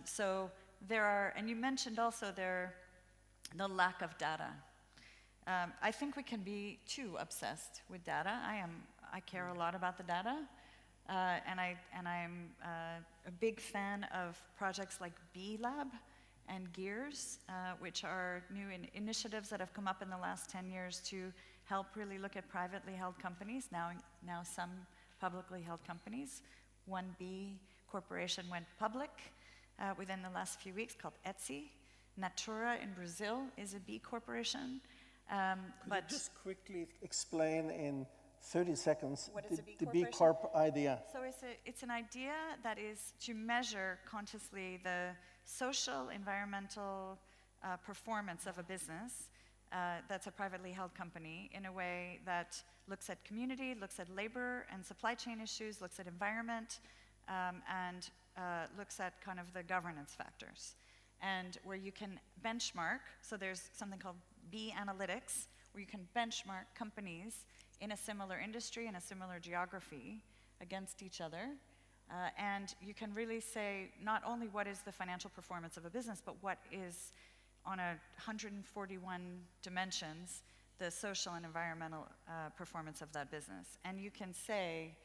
So there are, and you mentioned also the lack of data. I think we can be too obsessed with data. I care a lot about the data, and I'm a big fan of projects like B-Lab and Gears, which are new initiatives that have come up in the last 10 years to help really look at privately held companies, now some publicly held companies. One B corporation went public within the last few weeks, called Etsy. Natura in Brazil is a B corporation. Could you just quickly explain in 30 seconds what is the B Corp idea? So it's an idea that is to measure consciously the social, environmental performance of a business that's a privately held company in a way that looks at community, looks at labor and supply chain issues, looks at environment, and looks at kind of the governance factors. And where you can benchmark, so there's something called B Analytics, where you can benchmark companies in a similar industry, in a similar geography, against each other. And you can really say not only what is the financial performance of a business, but what is, on 141 dimensions, the social and environmental performance of that business. And you can say,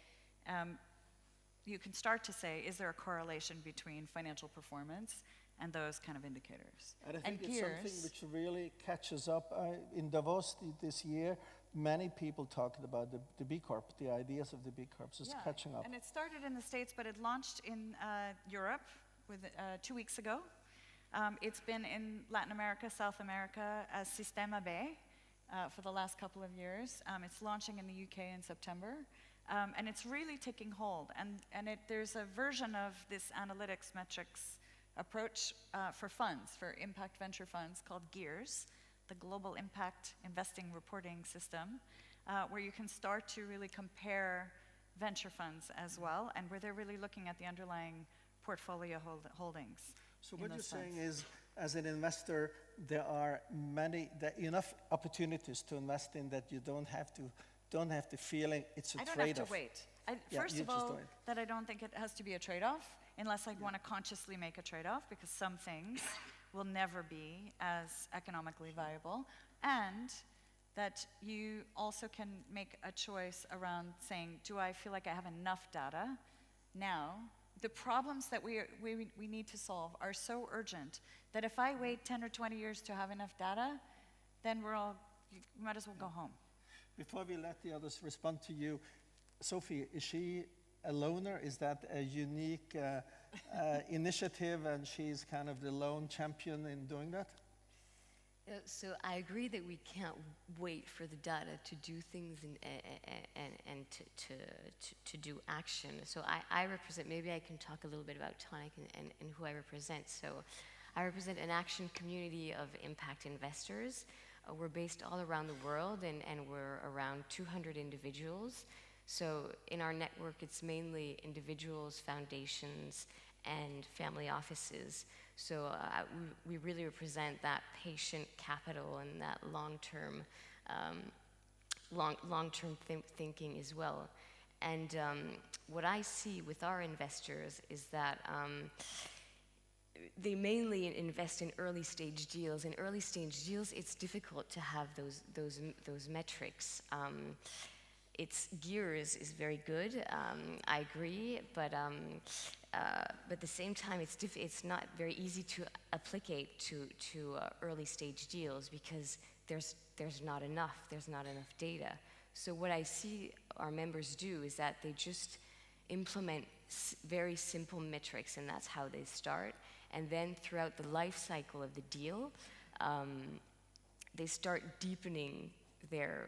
you can start to say, is there a correlation between financial performance and those kind of indicators? And I think it's something which really catches up. In Davos this year, many people talked about the B Corp, the ideas of the B Corps is catching up. And it started in the States, but it launched in Europe 2 weeks ago. It's been in Latin America, South America as Sistema B for the last couple of years. It's launching in the UK in September. And it's really taking hold. And there's a version of this analytics metrics approach for funds, for impact venture funds, called GEARS, the Global Impact Investing Reporting System, where you can start to really compare venture funds as well, and where they're really looking at the underlying portfolio holdings. So what you're saying is, as an investor, there are enough opportunities to invest in that you don't have the feeling it's a trade-off. I don't have to wait. First of all, that I don't think it has to be a trade-off, unless I want to consciously make a trade-off, because some things will never be as economically viable, and that you also can make a choice around saying, do I feel like I have enough data now? The problems that we need to solve are so urgent that if I wait 10 or 20 years to have enough data, then you might as well go home. Before we let the others respond to you, Sophie, is she a loner? Is that a unique initiative, and she's kind of the lone champion in doing that? So I agree that we can't wait for the data to do things and to do action. So I represent, maybe I can talk a little bit about Toniic and who I represent. So I represent an action community of impact investors. We're based all around the world, and we're around 200 individuals. So in our network, it's mainly individuals, foundations, and family offices. So we really represent that patient capital and that long-term thinking as well. And what I see with our investors is that they mainly invest in early-stage deals. In early-stage deals, it's difficult to have those metrics. Gears is very good. I agree, but at the same time, it's not very easy to applicate to early-stage deals because there's not enough data. So what I see our members do is that they just implement very simple metrics, and that's how they start. And then throughout the life cycle of the deal, they start deepening their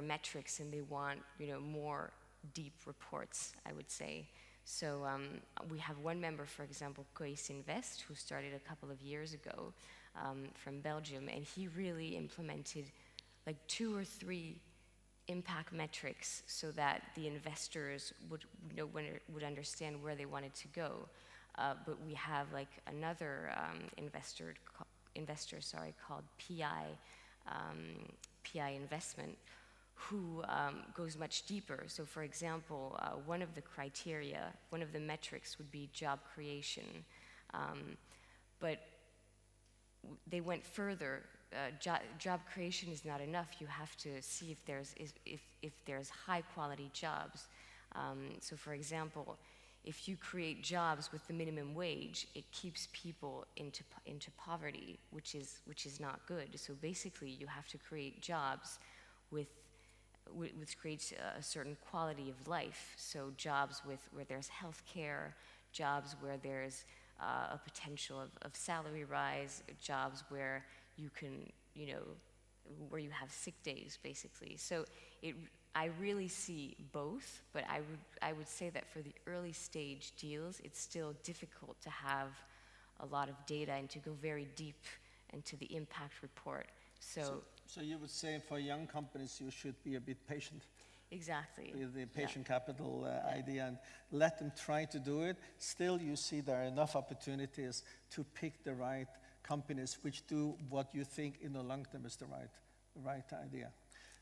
metrics, and they want more deep reports, I would say. So we have one member, for example, Cois Invest, who started a couple of years ago from Belgium, and he really implemented like 2 or 3 impact metrics so that the investors would understand where they wanted to go. But we have like another investor called PI Investment, who goes much deeper. So for example, one of the criteria, one of the metrics would be job creation. But they went further. Job creation is not enough. You have to see if there's high quality jobs. So for example, if you create jobs with the minimum wage, it keeps people into poverty, which is not good. So basically, you have to create jobs which creates a certain quality of life. So jobs where there's health care, jobs where there's a potential of salary rise, jobs where you can, where you have sick days, basically. So I really see both, but I would say that for the early stage deals, it's still difficult to have a lot of data and to go very deep into the impact report. So you would say for young companies, you should be a bit patient. Exactly. With the patient capital idea and let them try to do it. Still, you see there are enough opportunities to pick the right companies which do what you think in the long term is the right idea.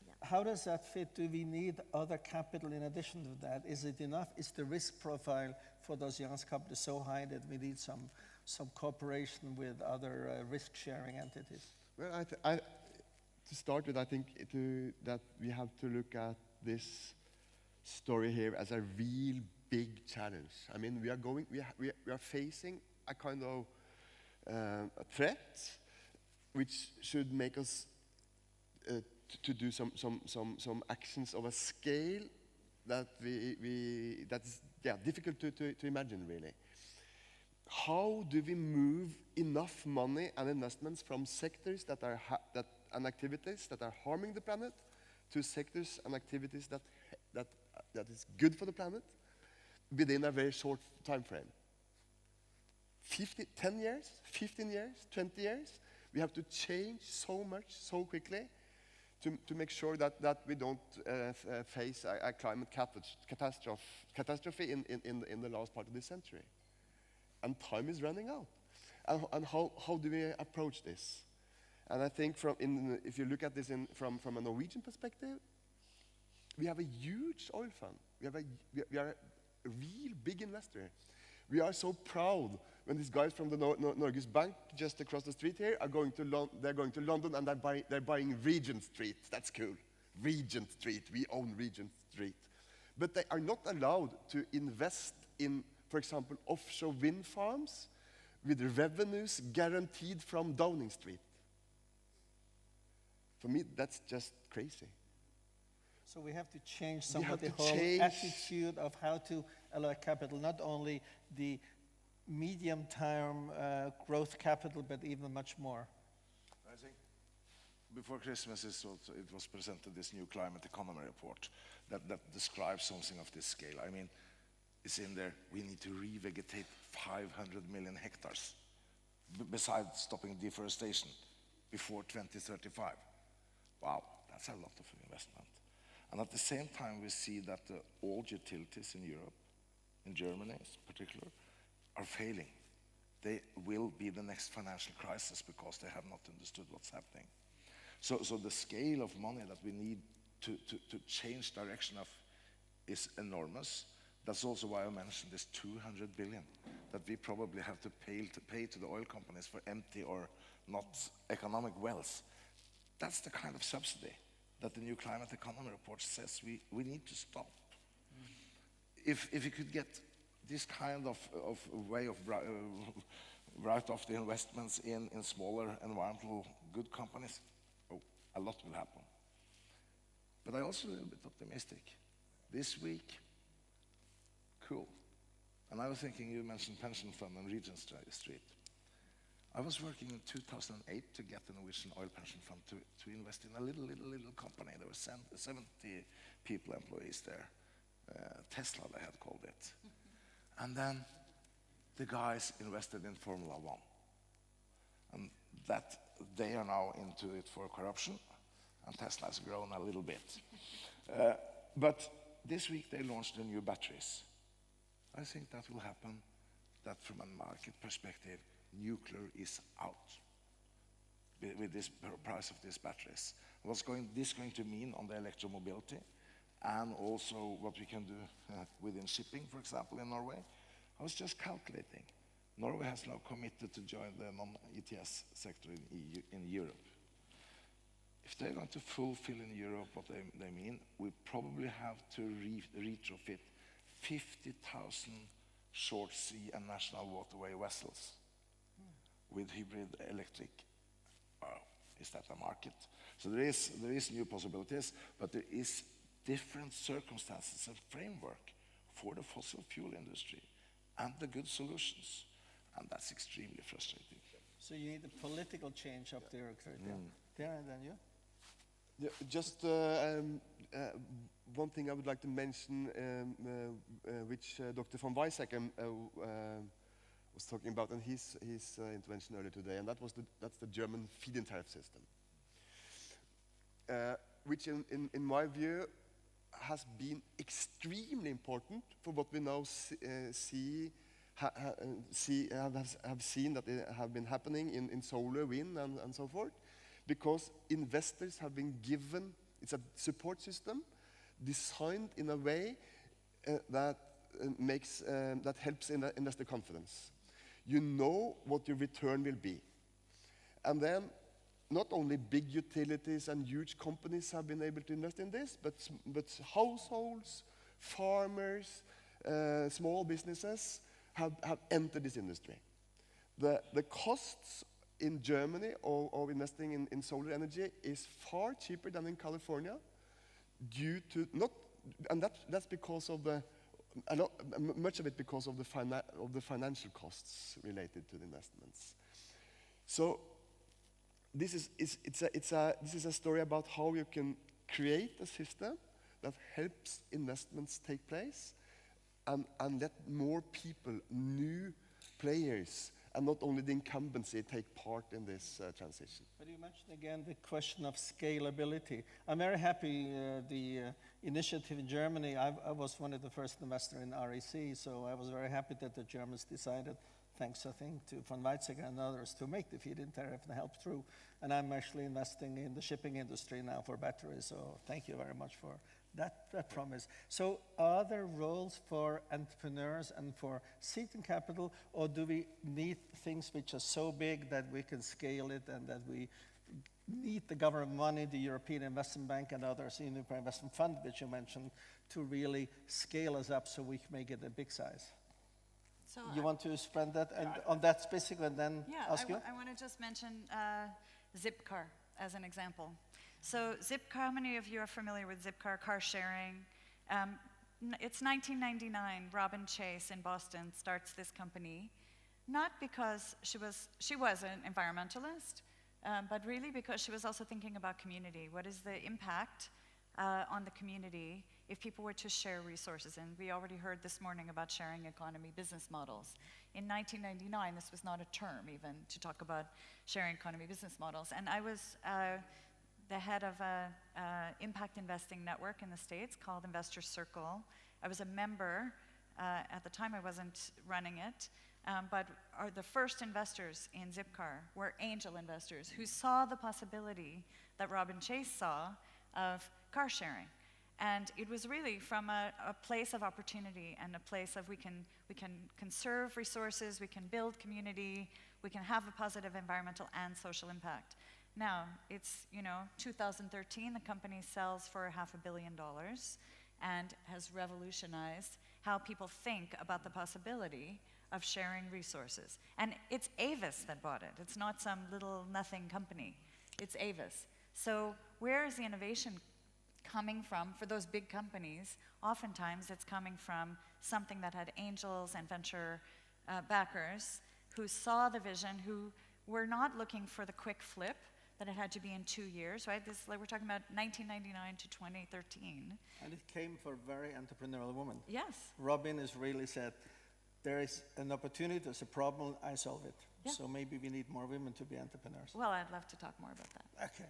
Yeah. How does that fit? Do we need other capital in addition to that? Is it enough? Is the risk profile for those young companies so high that we need some cooperation with other risk-sharing entities? Well, to start with, I think that we have to look at this story here as a real big challenge. I mean, we are facing a kind of a threat, which should make us to do some actions of a scale that that's difficult to imagine, really. How do we move enough money and investments from sectors and activities that are harming the planet to sectors and activities that is good for the planet within a very short time frame? 10 years, 15 years, 20 years? We have to change so much so quickly to make sure that we don't face a climate catastrophe in the last part of this century. And time is running out. And how do we approach this? And I think if you look at this from a Norwegian perspective, we have a huge oil fund. We are a real big investor. We are so proud when these guys from the Norges Bank just across the street here are going to London and they're buying Regent Street. That's cool. Regent Street. We own Regent Street. But they are not allowed to invest in, for example, offshore wind farms with revenues guaranteed from Downing Street. For me, that's just crazy. So we have to change some of the whole attitude of how to allocate capital, not only the medium-term growth capital, but even much more. I think before Christmas it was presented this new climate economy report that describes something of this scale. I mean, it's in there, we need to revegetate 500 million hectares besides stopping deforestation before 2035. Wow, that's a lot of investment. And at the same time, we see that the old utilities in Europe, in Germany in particular, are failing. They will be the next financial crisis because they have not understood what's happening. So the scale of money that we need to change direction of is enormous. That's also why I mentioned this 200 billion that we probably have to pay to the oil companies for empty or not economic wells. That's the kind of subsidy that the new climate economy report says we need to stop. If you could get this kind of way of write off the investments in smaller environmental good companies, a lot will happen. But I'm also a little bit optimistic. This week, cool. And I was thinking, you mentioned pension fund and Regent Street. I was working in 2008 to get the Norwegian oil pension fund to invest in a little company. There were 70 people, employees there. Tesla, they had called it. And then the guys invested in Formula One. And that they are now into it for corruption, and Tesla has grown a little bit. But this week they launched the new batteries. I think that will happen, that from a market perspective, nuclear is out. with this price of these batteries. What's this going to mean on the electromobility, and also what we can do within shipping, for example, in Norway? I was just calculating. Norway has now committed to join the non-ETS sector in Europe. If they're going to fulfill in Europe what they mean, we probably have to retrofit 50,000 short sea and national waterway vessels with hybrid electric. Is that a market? So there is new possibilities, but there is different circumstances and framework for the fossil fuel industry and the good solutions, and that's extremely frustrating. So you need a political change up there, there, and then you? Yeah, just one thing I would like to mention, which Dr. von Weizsäcker was talking about in his intervention earlier today, and that's the German feed-in tariff system, which in my view has been extremely important for what we now have seen that have been happening in solar, wind, and so forth, because investors have been given, it's a support system designed in a way that helps investor confidence. You know what your return will be. And then not only big utilities and huge companies have been able to invest in this, but households, farmers, small businesses have entered this industry. The costs in Germany of investing in solar energy is far cheaper than in California, due to that's because of much of it because of the financial costs related to the investments. So this is a story about how you can create a system that helps investments take place, and let more people, new players, and not only the incumbency, take part in this transition. But you mentioned again the question of scalability. I'm very happy the initiative in Germany. I was one of the first investors in REC, so I was very happy that the Germans decided, thanks I think to von Weizsäcker and others, to make the feed-in tariff and help through. And I'm actually investing in the shipping industry now for batteries, so thank you very much for that promise. So are there roles for entrepreneurs and for seed capital, or do we need things which are so big that we can scale it and that we need the government money, the European Investment Bank and others, the European Investment Fund, which you mentioned, to really scale us up so we can make it a big size? So You want to spend that on that specific and then ask you? I want to just mention Zipcar as an example. So Zipcar, how many of you are familiar with Zipcar, car sharing? It's 1999, Robin Chase in Boston starts this company, not because she was an environmentalist, but really because she was also thinking about community. What is the impact on the community if people were to share resources? And we already heard this morning about sharing economy business models. In 1999, this was not a term even to talk about sharing economy business models. And I was the head of an impact investing network in the States called Investor Circle. I was a member. At the time, I wasn't running it. But the first investors in Zipcar were angel investors who saw the possibility that Robin Chase saw of car sharing. And it was really from a place of opportunity and a place of we can conserve resources, we can build community, we can have a positive environmental and social impact. Now, it's 2013, the company sells for $500 million and has revolutionized how people think about the possibility of sharing resources. And it's Avis that bought it. It's not some little nothing company. It's Avis. So where is the innovation coming from for those big companies? Oftentimes it's coming from something that had angels and venture backers who saw the vision, who were not looking for the quick flip, that it had to be in 2 years, right? We're talking about 1999 to 2013. And it came for a very entrepreneurial woman. Yes. Robin has really said, there is an opportunity, there's a problem, I solve it. Yeah. So maybe we need more women to be entrepreneurs. Well, I'd love to talk more about that. Okay.